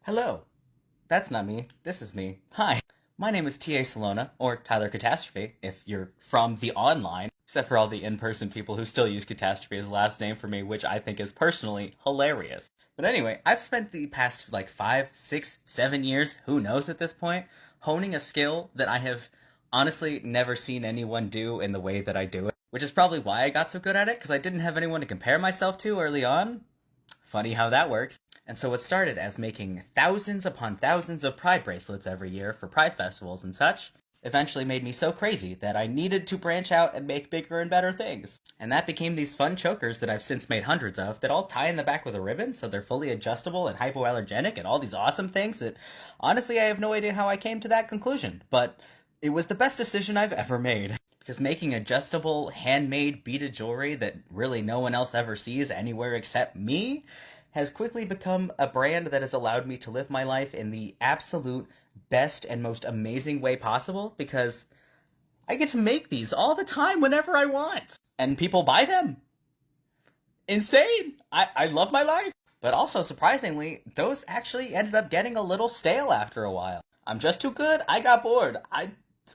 Hello. That's not me. This is me. Hi. My name is T.A. Salona, or Tyler Catastrophe, if you're from the online, except for all the in-person people who still use Catastrophe as a last name for me, which I think is personally hilarious. But anyway, I've spent the past, 5, 6, 7 years, who knows at this point, honing a skill that I have honestly never seen anyone do in the way that I do it, which is probably why I got so good at it, because I didn't have anyone to compare myself to early on. Funny how that works. And so it started as making thousands upon thousands of Pride bracelets every year for Pride festivals and such, eventually made me so crazy that I needed to branch out and make bigger and better things. And that became these fun chokers that I've since made hundreds of that all tie in the back with a ribbon so they're fully adjustable and hypoallergenic and all these awesome things that honestly I have no idea how I came to that conclusion, but it was the best decision I've ever made. Because making adjustable, handmade beaded jewelry that really no one else ever sees anywhere except me has quickly become a brand that has allowed me to live my life in the absolute best and most amazing way possible because I get to make these all the time whenever I want. And people buy them. Insane! I love my life. But also, surprisingly, those actually ended up getting a little stale after a while. I'm just too good, I got bored.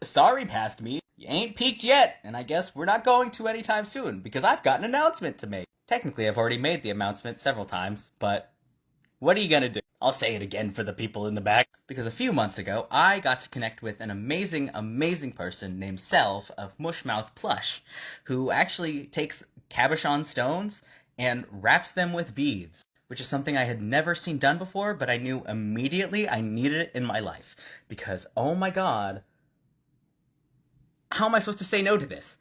Sorry, past me. You ain't peaked yet, and I guess we're not going to anytime soon, because I've got an announcement to make. Technically, I've already made the announcement several times, but what are you gonna do? I'll say it again for the people in the back. Because a few months ago, I got to connect with an amazing, amazing person named Self of Mushmouth Plush, who actually takes cabochon stones and wraps them with beads, which is something I had never seen done before, but I knew immediately I needed it in my life. Because, oh my god, how am I supposed to say no to this?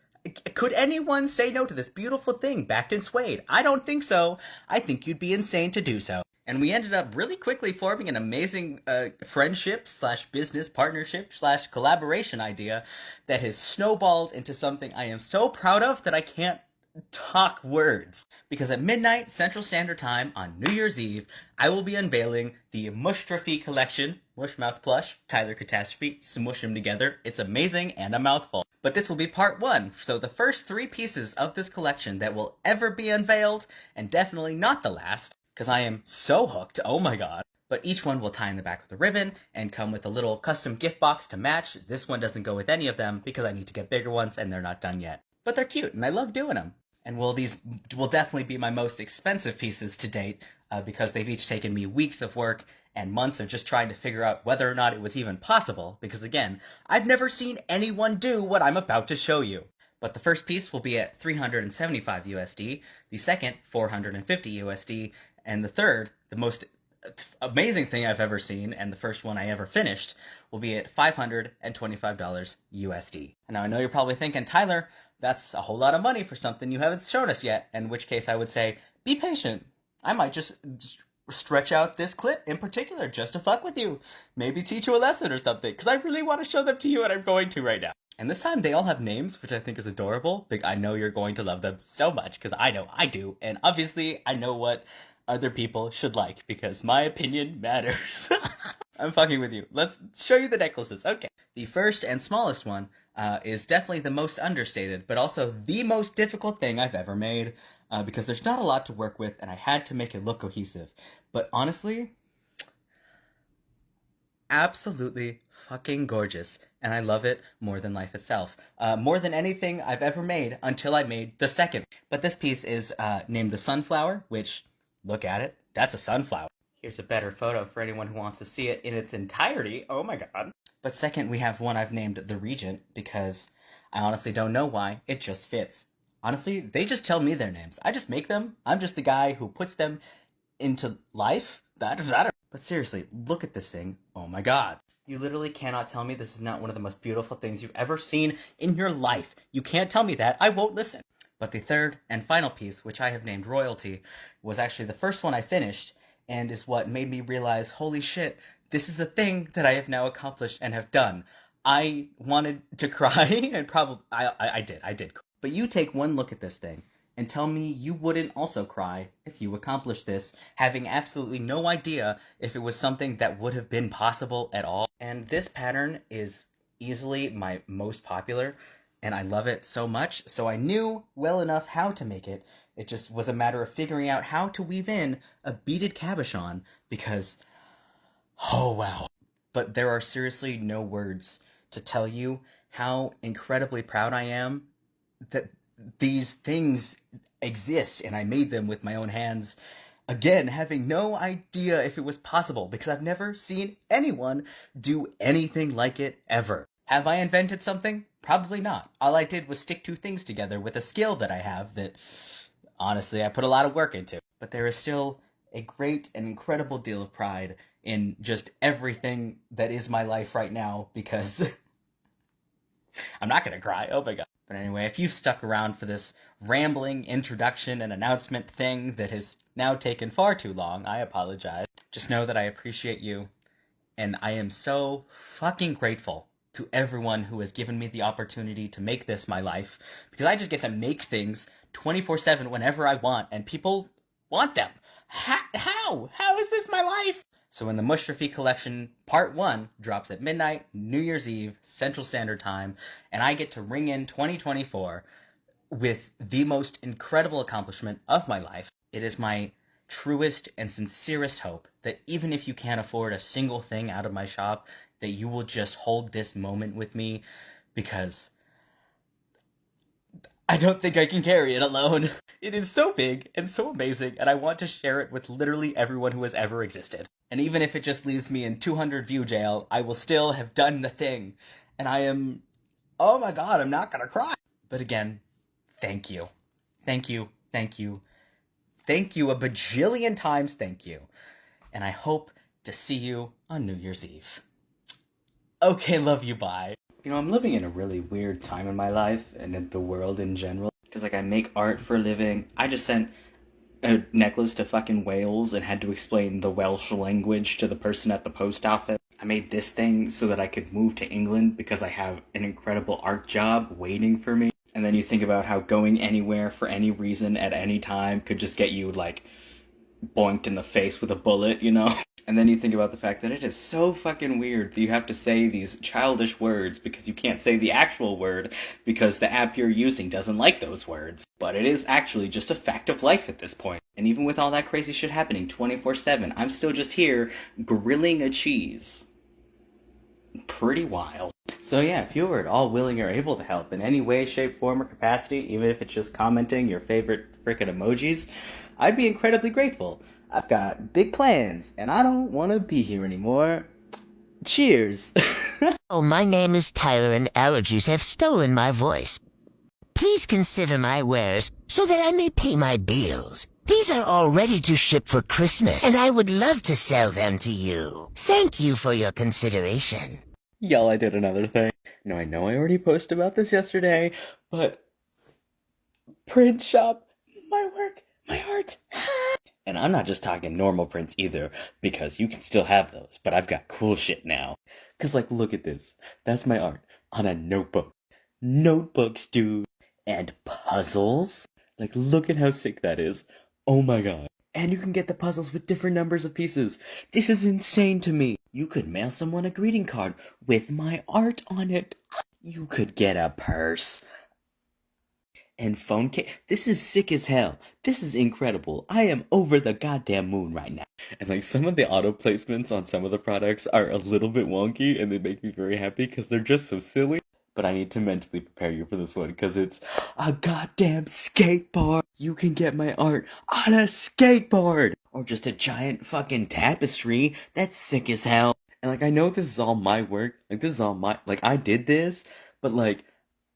Could anyone say no to this beautiful thing backed in suede? I don't think so. I think you'd be insane to do so. And we ended up really quickly forming an amazing friendship slash business partnership slash collaboration idea that has snowballed into something I am so proud of that I can't talk words. Because at midnight Central Standard Time on New Year's Eve, I will be unveiling the MushTrophe collection. Mushmouth Plush, Tyler Catastrophe, smush them together. It's amazing and a mouthful. But this will be part one, so the first 3 pieces of this collection that will ever be unveiled, and definitely not the last, because I am so hooked, oh my god. But each one will tie in the back with a ribbon, and come with a little custom gift box to match. This one doesn't go with any of them, because I need to get bigger ones, and they're not done yet. But they're cute, and I love doing them. And these will definitely be my most expensive pieces to date, because they've each taken me weeks of work and months of just trying to figure out whether or not it was even possible, because again, I've never seen anyone do what I'm about to show you. But the first piece will be at 375 USD, the second 450 USD, and the third, the most amazing thing I've ever seen, and the first one I ever finished, will be at $525 USD. And now I know you're probably thinking, Tyler, that's a whole lot of money for something you haven't shown us yet, in which case I would say, be patient. I might just stretch out this clip in particular just to fuck with you. Maybe teach you a lesson or something, because I really want to show them to you, and I'm going to right now. And this time they all have names, which I think is adorable. I know you're going to love them so much, because I know I do, and obviously I know what other people should like, because my opinion matters. I'm fucking with you. Let's show you the necklaces. Okay. The first and smallest one is definitely the most understated, but also the most difficult thing I've ever made, because there's not a lot to work with, and I had to make it look cohesive. But honestly, absolutely fucking gorgeous, and I love it more than life itself. More than anything I've ever made until I made the second. But this piece is named the Sunflower, which, look at it, that's a sunflower. Here's a better photo for anyone who wants to see it in its entirety. Oh my god. But second, we have one I've named the Regent, because I honestly don't know why, it just fits. Honestly, they just tell me their names. I just make them. I'm just the guy who puts them into life. But seriously, look at this thing. Oh my god. You literally cannot tell me this is not one of the most beautiful things you've ever seen in your life. You can't tell me that. I won't listen. But the third and final piece, which I have named Royalty, was actually the first one I finished, and is what made me realize, holy shit, this is a thing that I have now accomplished and have done. I wanted to cry, and probably, I did cry. But you take one look at this thing, and tell me you wouldn't also cry if you accomplished this, having absolutely no idea if it was something that would have been possible at all. And this pattern is easily my most popular, and I love it so much, so I knew well enough how to make it. It just was a matter of figuring out how to weave in a beaded cabochon, because Oh, wow. But there are seriously no words to tell you how incredibly proud I am that these things exist and I made them with my own hands. Again, having no idea if it was possible because I've never seen anyone do anything like it ever. Have I invented something? Probably not. All I did was stick two things together with a skill that I have that, honestly, I put a lot of work into. But there is still a great and incredible deal of pride in just everything that is my life right now because I'm not gonna cry. Oh my god. But anyway, if you've stuck around for this rambling introduction and announcement thing that has now taken far too long, I apologize. Just know that I appreciate you, and I am so fucking grateful to everyone who has given me the opportunity to make this my life, because I just get to make things 24/7 whenever I want, and people want them. How? How is this my life? So when the MushTrophe Collection Part 1 drops at midnight, New Year's Eve, Central Standard Time, and I get to ring in 2024 with the most incredible accomplishment of my life, it is my truest and sincerest hope that even if you can't afford a single thing out of my shop, that you will just hold this moment with me, because I don't think I can carry it alone. It is so big and so amazing, and I want to share it with literally everyone who has ever existed. And even if it just leaves me in 200 view jail, I will still have done the thing. And I am... oh my god, I'm not gonna cry. But again, thank you. Thank you. Thank you. Thank you a bajillion times, thank you. And I hope to see you on New Year's Eve. Okay, love you, bye. You know, I'm living in a really weird time in my life and in the world in general. Because, like, I make art for a living. I just sent a necklace to fucking Wales and had to explain the Welsh language to the person at the post office. I made this thing so that I could move to England because I have an incredible art job waiting for me. And then you think about how going anywhere for any reason at any time could just get you, like, boinked in the face with a bullet, you know? And then you think about the fact that it is so fucking weird that you have to say these childish words because you can't say the actual word because the app you're using doesn't like those words. But it is actually just a fact of life at this point. And even with all that crazy shit happening 24/7, I'm still just here grilling a cheese. Pretty wild. So yeah, if you were at all willing or able to help in any way, shape, form, or capacity, even if it's just commenting your favorite frickin' emojis, I'd be incredibly grateful. I've got big plans, and I don't want to be here anymore. Cheers! Oh, my name is Tyler, and allergies have stolen my voice. Please consider my wares so that I may pay my bills. These are all ready to ship for Christmas, and I would love to sell them to you. Thank you for your consideration. Y'all, I did another thing. Now, I know I already posted about this yesterday, but... print shop, my work, my art. And I'm not just talking normal prints either, because you can still have those, but I've got cool shit now. Cause, like, look at this. That's my art on a notebook. Notebooks, dude. And puzzles. Like, look at how sick that is. Oh my god. And you can get the puzzles with different numbers of pieces. This is insane to me. You could mail someone a greeting card with my art on it. You could get a purse. And phone case. This is sick as hell. This is incredible. I am over the goddamn moon right now. And like some of the auto placements on some of the products are a little bit wonky and they make me very happy because they're just so silly. But I need to mentally prepare you for this one because it's a goddamn skateboard. You can get my art on a skateboard. Or just a giant fucking tapestry. That's sick as hell. And like I know this is all my work. Like this is all my, like I did this. But like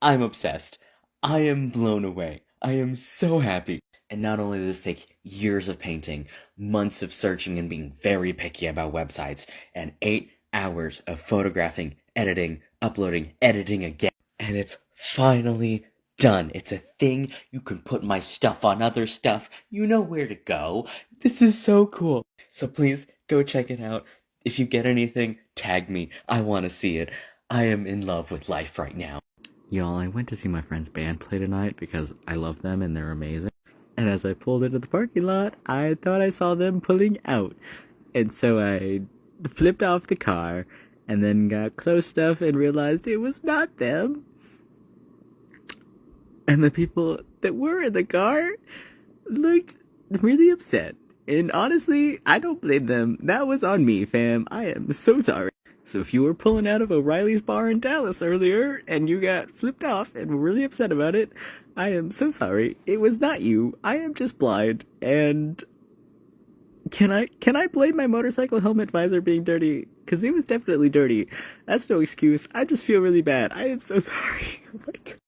I'm obsessed. I am blown away. I am so happy. And not only does this take years of painting, months of searching and being very picky about websites, and 8 hours of photographing, editing, uploading, editing again. And it's finally done. It's a thing. You can put my stuff on other stuff. You know where to go. This is so cool. So please go check it out. If you get anything, tag me. I want to see it. I am in love with life right now. Y'all, I went to see my friend's band play tonight because I love them and they're amazing. And as I pulled into the parking lot, I thought I saw them pulling out. And so I flipped off the car and then got close enough and realized it was not them. And the people that were in the car looked really upset. And honestly, I don't blame them. That was on me, fam. I am so sorry. So if you were pulling out of O'Reilly's bar in Dallas earlier and you got flipped off and were really upset about it, I am so sorry. It was not you. I am just blind. And can I blame my motorcycle helmet visor being dirty? Because it was definitely dirty. That's no excuse. I just feel really bad. I am so sorry. Oh my God.